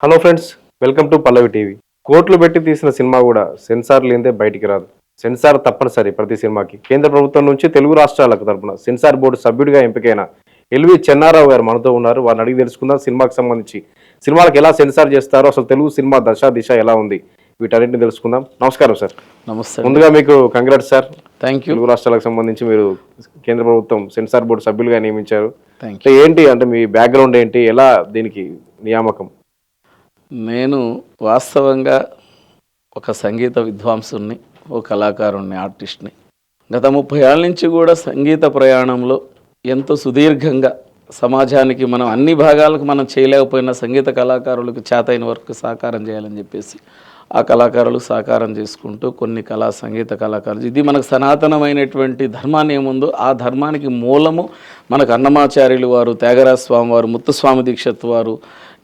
Hello friends, welcome to Pallavi TV. కోట్లు పెట్టి తీసిన సినిమా కూడా సెన్సార్ లేనిదే బయటికి రాదు. సెన్సార్ తప్పనిసరి ప్రతి సినిమాకి. కేంద్ర ప్రభుత్వం నుంచి తెలుగు రాష్ట్రాలకు తరపున సెన్సార్ బోర్డు సభ్యుడిగా ఎంపికైన ఎల్వి చెన్నారావు గారు మనతో ఉన్నారు. వారిని అడిగి తెలుసుకుందాం సినిమాకి సంబంధించి. సినిమాలకు ఎలా సెన్సార్ చేస్తారో, అసలు తెలుగు సినిమా దశ దిశ ఎలా ఉంది, వీటన్నిటిని తెలుసుకుందాం. నమస్కారం సార్. నమస్తే. ముందుగా మీకు congrats sir. Thank you. Telugu రాష్ట్రాలకు సంబంధించి మీరు కేంద్ర ప్రభుత్వం సెన్సార్ బోర్డు సభ్యులుగా నియమించారు. Thank you. ఏంటి అంటే మీ బ్యాక్గ్రౌండ్ ఏంటి, ఎలా దీనికి నియామకం? నేను వాస్తవంగా ఒక సంగీత విద్వాంసుని, ఓ కళాకారుణ్ణి, ఆర్టిస్ట్ని. గత 30 ఏళ్ళ నుంచి కూడా సంగీత ప్రయాణంలో ఎంతో సుదీర్ఘంగా సమాజానికి మనం అన్ని భాగాలకు మనం చేయలేకపోయినా సంగీత కళాకారులకు చేతైన వరకు సహకారం చేయాలని చెప్పేసి ఆ కళాకారులకు సహకారం చేసుకుంటూ కొన్ని సంగీత కళాకారులు, ఇది మనకు సనాతనమైనటువంటి ధర్మాన్ని ఏముందో ఆ ధర్మానికి మూలము మనకు అన్నమాచార్యులు వారు, త్యాగరాజ స్వామి వారు, ముత్తుస్వామి దీక్షత్ వారు,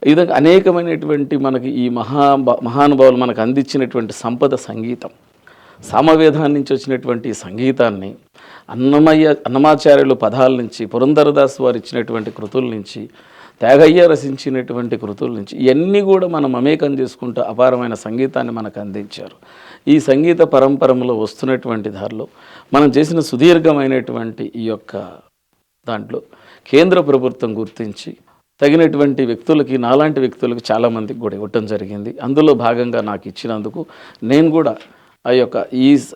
ఈ విధంగా అనేకమైనటువంటి మనకి ఈ మహానుభావులు మనకు అందించినటువంటి సంపద సంగీతం. సామవేదాన్ని నుంచి వచ్చినటువంటి సంగీతాన్ని అన్నమాచార్యులు పదాల నుంచి, పురంధరదాస్ వారు ఇచ్చినటువంటి కృతుల నుంచి, త్యాగయ్య రచించినటువంటి కృతుల నుంచి ఇవన్నీ కూడా మనం మమేకం చేసుకుంటూ అపారమైన సంగీతాన్ని మనకు అందించారు. ఈ సంగీత పరంపరలో వస్తున్నటువంటి దారిలో మనం చేసిన సుదీర్ఘమైనటువంటి ఈ యొక్క దాంట్లో కేంద్ర ప్రభుత్వం గుర్తించి తగినటువంటి వ్యక్తులకి, నాలాంటి వ్యక్తులకి చాలామందికి కూడా ఇవ్వటం జరిగింది. అందులో భాగంగా నాకు ఇచ్చినందుకు నేను కూడా ఆ యొక్క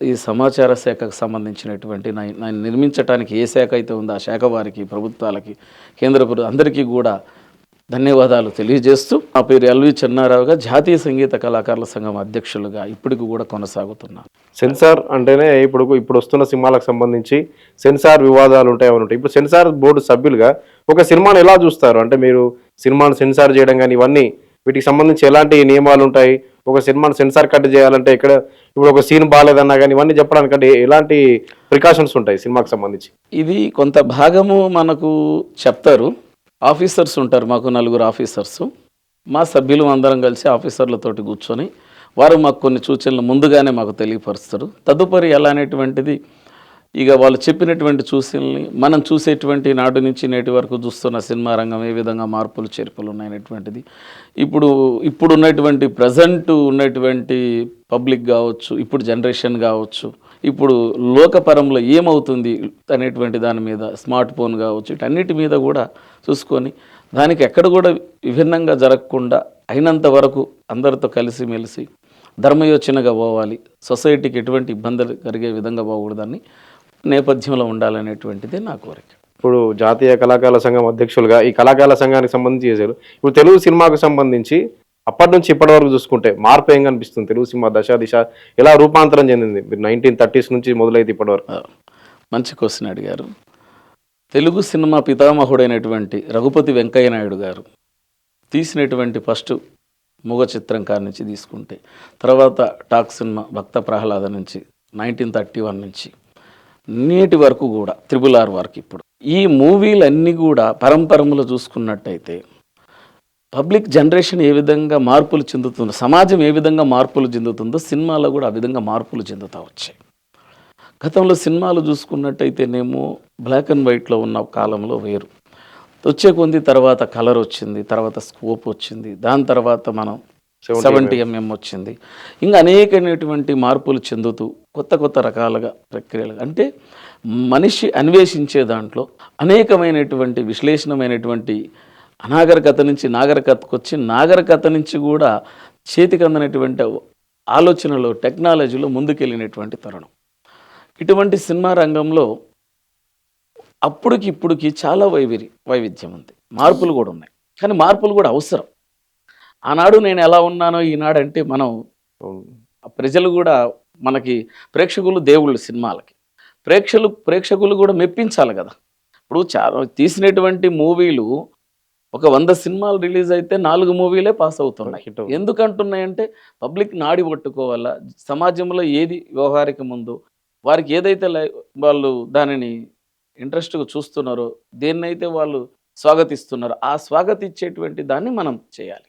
ఈ సమాచార శాఖకు సంబంధించినటువంటి నేను నిర్మించడానికి ఏ శాఖ అయితే ఉందో ఆ శాఖ వారికి, ప్రభుత్వాలకి, కేంద్ర అందరికీ కూడా ధన్యవాదాలు తెలియజేస్తూ, నా పేరు ఎల్వి చెన్నారావుగా జాతీయ సంగీత కళాకారుల సంఘం అధ్యక్షులుగా ఇప్పటికి కూడా కొనసాగుతున్నాను. సెన్సార్ అంటేనే ఇప్పుడు వస్తున్న సినిమాలకు సంబంధించి సెన్సార్ వివాదాలు ఉంటాయి, ఉంటాయి. ఇప్పుడు సెన్సార్ బోర్డు సభ్యులుగా ఒక సినిమాను ఎలా చూస్తారు? అంటే మీరు సినిమాను సెన్సార్ చేయడం కానీ ఇవన్నీ, వీటికి సంబంధించి ఎలాంటి నియమాలు ఉంటాయి? ఒక సినిమాను సెన్సార్ కట్ చేయాలంటే ఇక్కడ ఇప్పుడు ఒక సీన్ బాగాలేదన్నా కానీ ఇవన్నీ చెప్పడానికంటే ఎలాంటి ప్రికాషన్స్ ఉంటాయి సినిమాకి సంబంధించి? ఇది కొంత భాగము మనకు చెప్తారు. ఆఫీసర్స్ ఉంటారు, మాకు 4 ఆఫీసర్సు. మా సభ్యులు అందరం కలిసి ఆఫీసర్లతోటి కూర్చొని వారు మాకు కొన్ని సూచనలు ముందుగానే మాకు తెలియపరుస్తారు. తదుపరి ఎలా అనేటువంటిది ఇక వాళ్ళు చెప్పినటువంటి సూచనల్ని మనం చూసేటువంటి నాటి నుంచి నేటి వరకు చూస్తున్న సినిమా రంగం ఏ విధంగా మార్పులు చేర్పులు ఉన్నాయనేటువంటిది, ఇప్పుడు ఉన్నటువంటి ప్రజెంట్ ఉన్నటువంటి పబ్లిక్ కావచ్చు, ఇప్పుడు జనరేషన్ కావచ్చు, ఇప్పుడు లోకపరంలో ఏమవుతుంది అనేటువంటి దాని మీద, స్మార్ట్ ఫోన్ కావచ్చు, వీటన్నిటి మీద కూడా చూసుకొని దానికి ఎక్కడ కూడా విభిన్నంగా జరగకుండా అయినంత వరకు అందరితో కలిసిమెలిసి ధర్మయోచనగా పోవాలి, సొసైటీకి ఎటువంటి ఇబ్బందులు కలిగే విధంగా పోకూడదని నేపథ్యంలో ఉండాలనేటువంటిది నా కోరిక. ఇప్పుడు జాతీయ కళాకారుల సంఘం అధ్యక్షులుగా ఈ కళాకారుల సంఘానికి సంబంధించి చేశారు. ఇప్పుడు తెలుగు సినిమాకు సంబంధించి అప్పటి నుంచి ఇప్పటి వరకు చూసుకుంటే మార్పు ఏం కనిపిస్తుంది? తెలుగు సినిమా దశ దిశ ఎలా రూపాంతరం చెందింది? మీరు 1930s నుంచి మొదలైతే ఇప్పటి వరకు. మంచి క్వశ్చన్ అడిగారు. తెలుగు సినిమా పితామహుడైనటువంటి రఘుపతి వెంకయ్య నాయుడు గారు తీసినటువంటి ఫస్ట్ మూగ చిత్రం కాడి నుంచి తీసుకుంటే, తర్వాత టాక్ సినిమా భక్త ప్రహ్లాద నుంచి 1931 నుంచి నేటి వరకు కూడా RRR వరకు, ఇప్పుడు ఈ మూవీలన్నీ కూడా పరంపరములో చూసుకున్నట్టయితే పబ్లిక్ జనరేషన్ ఏ విధంగా మార్పులు చెందుతుందో, సమాజం ఏ విధంగా మార్పులు చెందుతుందో సినిమాలో కూడా ఆ విధంగా మార్పులు చెందుతూ వచ్చాయి. గతంలో సినిమాలు చూసుకున్నట్టయితేనేమో బ్లాక్ అండ్ వైట్లో ఉన్న కాలంలో వేరు, వచ్చే కొంది తర్వాత కలర్ వచ్చింది, తర్వాత స్కోప్ వచ్చింది, దాని తర్వాత మనం 70mm వచ్చింది, ఇంకా అనేకమైనటువంటి మార్పులు చెందుతూ కొత్త రకాలుగా ప్రక్రియలు, అంటే మనిషి అన్వేషించే దాంట్లో అనేకమైనటువంటి విశ్లేషణమైనటువంటి అనాగరికత నుంచి నాగరికతకు వచ్చి, నాగరికత నుంచి కూడా చేతికి అందనటువంటి ఆలోచనలో, టెక్నాలజీలో ముందుకెళ్ళినటువంటి తరుణం. ఇటువంటి సినిమా రంగంలో అప్పటికి ఇప్పటికి చాలా వైవిధ్యం ఉంది, మార్పులు కూడా ఉన్నాయి. కానీ మార్పులు కూడా అవసరం. ఆనాడు నేను ఎలా ఉన్నానో ఈనాడంటే మనం ప్రజలు కూడా మనకి ప్రేక్షకులు దేవుళ్ళు, సినిమాలకి ప్రేక్షకులు కూడా మెప్పించాలి కదా. ఇప్పుడు చాలా తీసినటువంటి మూవీలు ఒక 100 సినిమాలు రిలీజ్ అయితే 4 మూవీలే పాస్ అవుతున్నాయి. ఎందుకంటున్నాయంటే పబ్లిక్ నాడి పట్టుకోవాలా, సమాజంలో ఏది వ్యవహారిక ముందు వారికి ఏదైతే వాళ్ళు దానిని ఇంట్రెస్ట్గా చూస్తున్నారో, దేన్నైతే వాళ్ళు స్వాగతిస్తున్నారో ఆ స్వాగతించేటువంటి దాన్ని మనం చేయాలి.